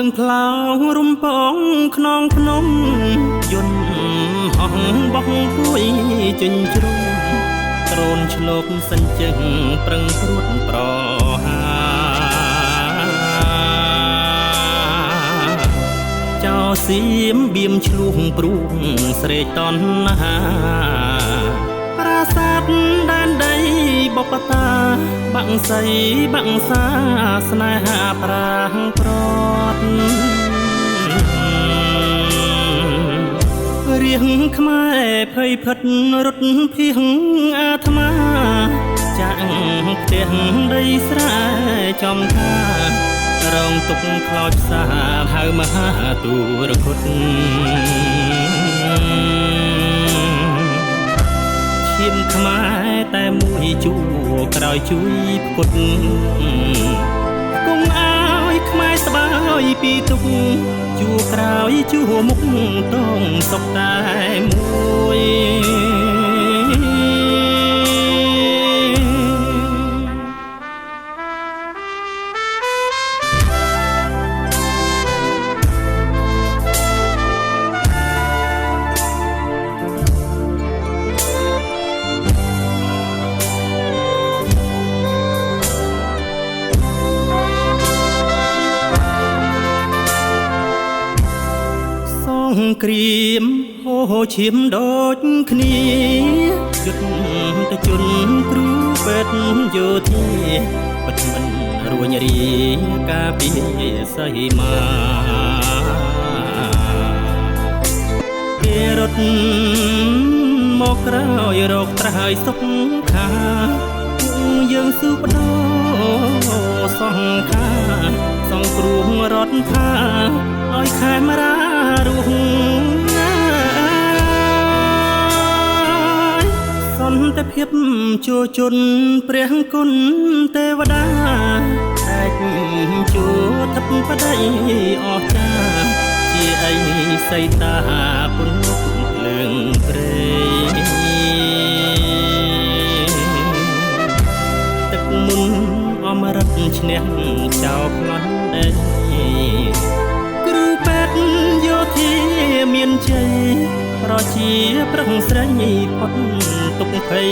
ងផ្លោរំពងខ្នងភ្នំយន្តហោះបោះពួយចិញ្ជ្រុំត្រូនឆ្លប់សិញ្ជឹងប្រឹងព្រួតប្រហាចោសៀមបៀមឆ្លួងព្រួងស្រេកតណ្ហាប្រាសាទដែនដីបបតាបាំងសីបាំងសាស្នេហាប្រាំងប្រត់រៀងខ្មែរភ័យភិតរត់ភៀងអាត្មាចាក់ផ្ទះដីស្រែចំការរងទុកខ្លោចផ្សាហៅមហាទូរគតឈាមខ្មែរតែមួយជួរក្រោយជួយផ្គត់គង់ឲ្យខ្មែរស្បើយពីទុកជួរក្រោយជួរមុខតងសុខតែមួយគ្រាមហូឈាមដូចគ្នាយុទ្ធទៅជន់គ្រូពេទ្យយោធាបិទមិនរួញរាការពារសីមាគេរត់មកក្រោយរកត្រើយសុខខាយើងស៊ូបដោសង្ខាសង្គ្រោះរដ្ឋថាឲ្យខេមរារស់សន្តិភាពជួជន់ព្រះគុណទេវតាតែជួថឹកប្តីអស្ចារ្យជាអីសីតាពុនភ្លើងព្រៃទឹកមុនអមរិតឈ្នះចោលផ្លន់ដីគ្រូពេទ្យយោធាមានជ័យប្រជាប្រឹងស្រីផុតទុកភ័យ